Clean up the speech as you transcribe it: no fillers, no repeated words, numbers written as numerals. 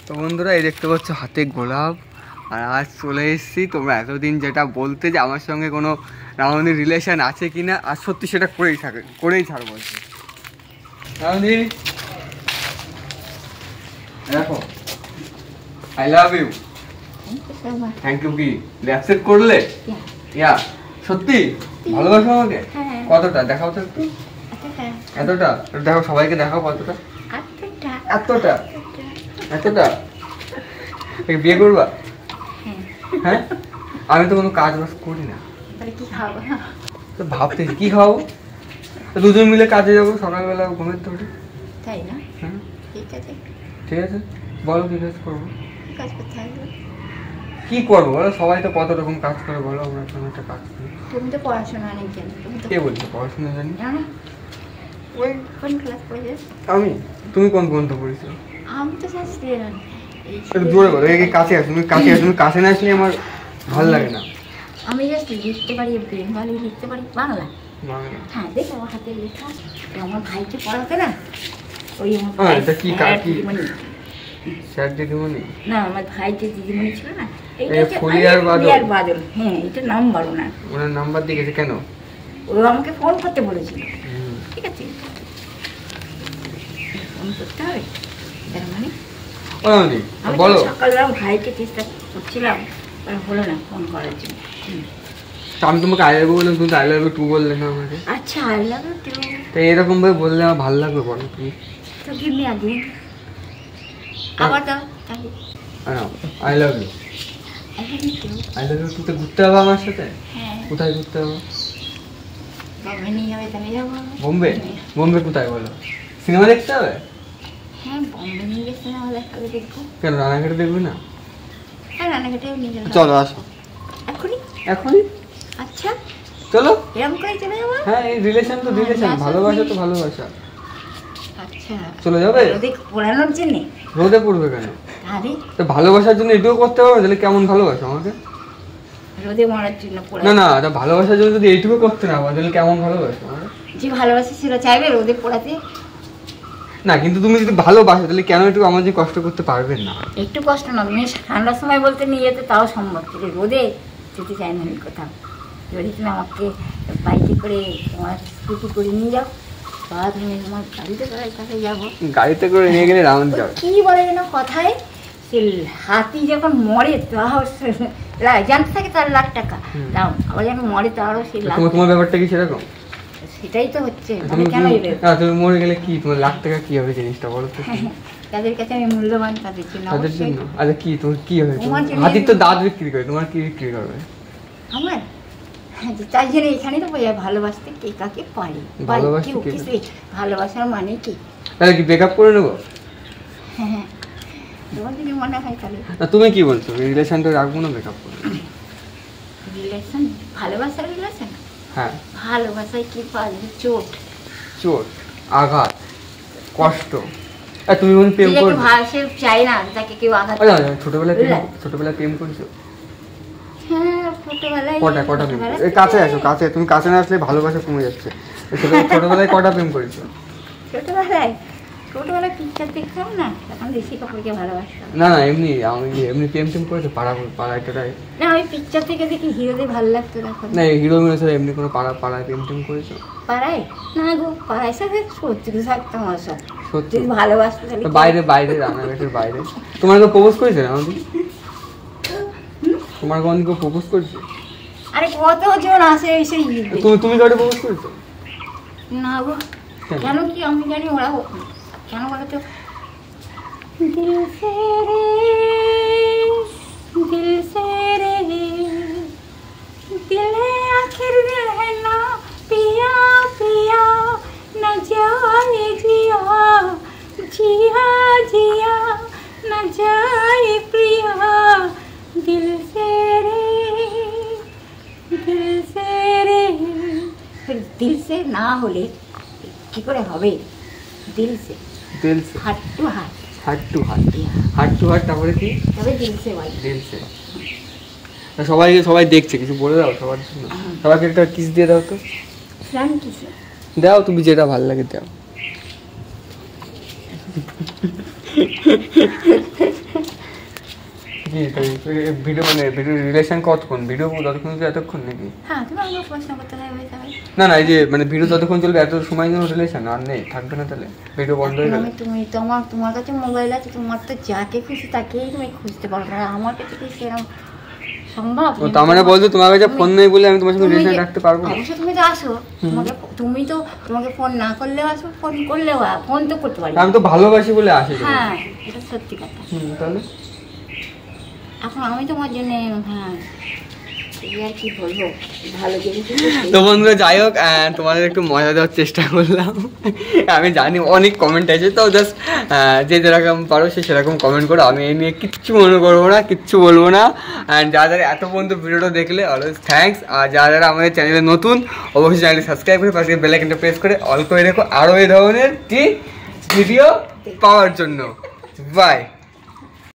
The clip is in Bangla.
তো বন্ধুরা এই দেখতে পাচ্ছ হাতে গোলাপ, আর আজ চলে এসেছি। তোমরা এতদিন যেটা বলতে যে আমার সঙ্গে কোনো রামন্দির রিলেশন আছে কি না, আর সত্যি সেটা করেই ছাড়বো। রামন্দি দেখো, I love you. Thank you. কি অ্যাকসেপ্ট করলে? ইয়া সত্যি ভালোবাসো আমাকে? কতটা দেখাও তো একটু। এতটা দেখো, সবাইকে দেখাও। কতটা? এতটা এতটা। বিয়ে করবা? হ্যাঁ, আমি তো কোনো কাজ বাজ করি না। তো ভাবতে কি খাবো, দুজন মিলে কাজে যাবো সকালবেলা ঘুমের ধরে, তাই না? হ্যাঁ ঠিক আছে, বলো কি কাজ করবো? কি করবো বলো? সবাই তো কত রকম কাজ করে, বলো আমরা কোনো একটা কাজ করি। তুমি তো পড়াশোনা নেই জানো? কে বলছো পড়াশোনা জানি? ওই কোন ক্লাস পড়েছ? আমি? তুমি কোন পর্যন্ত পড়েছো? আমি তো শাস্তি জানি। একটু জোরে বলো। এই কাছে আসো, তুমি কাছে আসো। তুমি কাছে না আসলে আমার ভালো লাগে না। আমি জাস্ট লিখতে পারি বেঙ্গলি, লিখতে পারি বাংলা। বাংলা? হ্যাঁ, দেখো আমার হাতে লেখা। আমার ভাইকে পড়াতে না, ওই এটা কি কি স্যার দিদিমণি? না, আমার ভাই যে দিদিমণি ছিল না, ফুলিয়ার বাদল। হ্যাঁ, এটা নাম বলো না। ওনার নাম্বার দিয়ে গেছে কেন? ও আমাকে ফোন করতে বলেছিল। ঠিক আছে, ফোন করতে হবে তার মানে। বলো। সকালবেলা ভাইকে চেষ্টা করছিলাম, হলো না ফোন করার জন্য। আমি তোমাকে আই লাভ ইউ বললাম, তুমি আই লাভ ইউ টু বললে না আমাকে। আচ্ছা, আই লাভ ইউ টু। তো এরকম ভাবে বললে আমার ভালো লাগবে, বলো তুমি। তো গিভ মি अगेन। আবার দাও তাহলে। I love you. I love you টু তে ঘুরতে হবে আমার সাথে? হ্যাঁ। কোথায় ঘুরতে হবে? বোম্বে নিয়ে যাবে, তাহলে যাবো। বোম্বে? বোম্বে কোথায় বলো? সিনেমা দেখতে হবে? হ্যাঁ, বোম্বে নিয়ে গিয়ে সিনেমা দেখবো। কেন রানাঘাটে দেখবে না? হ্যাঁ, রানাঘাটেও নিয়ে যাবো। চলো আসো এখনই। এখনই? আচ্ছা চলো। এরকম করে চলে যাবো? হ্যাঁ, এই রিলেশন তো রিলেশন, ভালোবাসা তো ভালোবাসা। আচ্ছা, চলে যাবে? রোদে পোড়ানোর জন্য? রোদে পড়বে কেন? আরে তো ভালোবাসার জন্য এটুকু করতে হবে, তাহলে কেমন ভালোবাসো আমাকে? রোদে মরার জন্য না না, তা ভালোবাসার জন্য যদি এইটুকু করতে না পারো, তাহলে কেমন ভালোবাসো আমাকে? যে ভালোবাসে সেটা চাইবে রোদে পোড়াতে? না, কিন্তু তুমি যদি ভালোবাসো তাহলে কেন একটু আমার যে কষ্ট করতে পারবেন না? একটু কষ্ট না, তুমি ঠান্ডার সময় বলতে নিয়ে যেতে তাও সম্ভব, কিন্তু রোদে যেতে চাই না আমি কোথাও। যদি তুমি আমাকে বাইকে করে তোমার স্কুটি করে নিয়ে যাও, বা তুমি তোমার গাড়িতে করে তাহলে যাবো। গাড়িতে করে নিয়ে গেলে রাউন্ড যাও। কি বলে যেন কথায়, সে হাতি যখন মরে তাও জানতে থাকে তার লাখ টাকা দাম, আবার যখন মরে তারও সেই লাখ। তোমার ব্যাপারটা কি সেরকম? সেটাই তো হচ্ছে। তুমি মরে গেলে কি তোমার লাখ টাকা কি হবে জিনিসটা বলো তো? তাদের কাছে আমি মূল্যবান, তাদের জন্য। আচ্ছা কি তোমার কি হবে? হাতির তো দাঁত বিক্রি করে, তোমার কি বিক্রি করবে? আমার তাই জন্য এখানেই তো বোঝায় ভালোবাসতে কে কাকে পারে। ভালোবাসার মানে কি? তাহলে কি ব্রেকআপ করে নেবো? হ্যাঁ, তোমার যদি মনে হয় তাহলে। না, তুমি কি বলছো? রিলেশনটা রাখবো না ব্রেকআপ করবো? রিলেশন, ভালোবাসার রিলেশন? হ্যাঁ। ভালোবাসায় কি পাওয়া যায়? চোট, চোট, আঘাত, কষ্ট। তুমি মনে প্রেম করো? সে চাই না তাকে কেউ আঘাত। ছোটবেলায় প্রেম করছো? হ্যাঁ, ছোটবেলায়। কটা প্রেম? কাছে আসো, কাছে। তুমি কাছে না আসলে ভালোবাসা কমে যাচ্ছে। ছোটবেলায় কটা প্রেম করেছো? ছোটবেলায় পিকচার দেখতাম না, তখন বেশি কাপড়কে ভালোবাসতাম। না না, এমনি প্রেম করেছো পাড়ায় টাড়ায়? না, আমি পিকচার থেকে দেখি হিরোদের ভালো লাগতো তখন। না, হিরো মিরো এমনি কোনো পাড়ায় প্রেম করেছো? পাড়ায় না গো, পাড়ায় সাথে শত্রু থাকতাম। সব সত্যি ভালোবাসতো। বাইরে রান্নাঘাটের বাইরে। তোমার কেউ প্রপোজ করেছে না আমাদের? তোমার কোন কেউ প্রপোজ করেছে? আরে কতজন আসে এসে। তুমি কাউকে প্রপোজ করেছো? না গো। কেন কি আমি জানি ওরা কেন বলো তো? দিল সে রে দিলে আখির रहना पिया पिया न जाए जिया जिया जिया न जाए प्रिया दिल से रे दिल से ना হলে কি করে হবে? দিল সে হার্ট টু হার্ট, তারপরে কি? তবে দিল সে ভাই। দিল সে। সবাই দেখছে, কিছু বলে দাও সবার জন্য। সবাইকে একটা কিস দিয়ে দাও তো। দাও, তুমি যেটা ভালো লাগে দাও। জি ভিডিও মানে ভিডিও রিলেশন কতক্ষণ ভিডিও যতক্ষণ চলবে এতক্ষণ নাকি? হ্যাঁ তুমি আমাকে প্রশ্ন করতে হয়ে যাবে। না না এই যে মানে ভিডিও যতক্ষণ চলবে এত সময় জন্য রিলেশন আর নেই থাকবে না তাহলে ভিডিও বন্ধ হয়ে গেলে? তুমি তোমার কাছে মোবাইল আছে, তোমার তো যাকে খুশি তাকেই তুমি খুঁজতে পারবে, আর আমার কাছে কি সেরকম সম্ভব? তার মানে বলছো তোমার কাছে ফোন নেই বলে আমি তোমার সঙ্গে রিলেশন রাখতে পারবো না? অবশ্য তুমি তো আসো, তোমাকে ফোন না করলেও আসো, ফোন করলেও ফোন তো করতে পারি। আমি তো ভালোবাসি বলে আসি। হ্যাঁ এটা সত্যি কথা। তাহলে এখন আমি তোমার জন্য হ্যাঁ আর কি বলবো, ভালো জিনিস। তো বন্ধুরা যাই হোক তোমাদের একটু মজা দেওয়ার চেষ্টা করলাম। আমি জানি অনেক কমেন্ট আছে, তো জাস্ট যে যেরকম পারো সে সেরকম কমেন্ট করো, আমি এই নিয়ে কিচ্ছু মনে করবো না, কিচ্ছু বলবো না। অ্যান্ড যারা যারা এত পর্যন্ত ভিডিওটা দেখলে অলওয়েজ থ্যাঙ্কস। আর যারা যারা আমাদের চ্যানেলে নতুন অবশ্যই চ্যানেলটি সাবস্ক্রাইব করে পাশে বেল আইকনটা প্রেস করে অল করে রেখো আরও এই ধরনের কি ভিডিও পাওয়ার জন্য। বাই।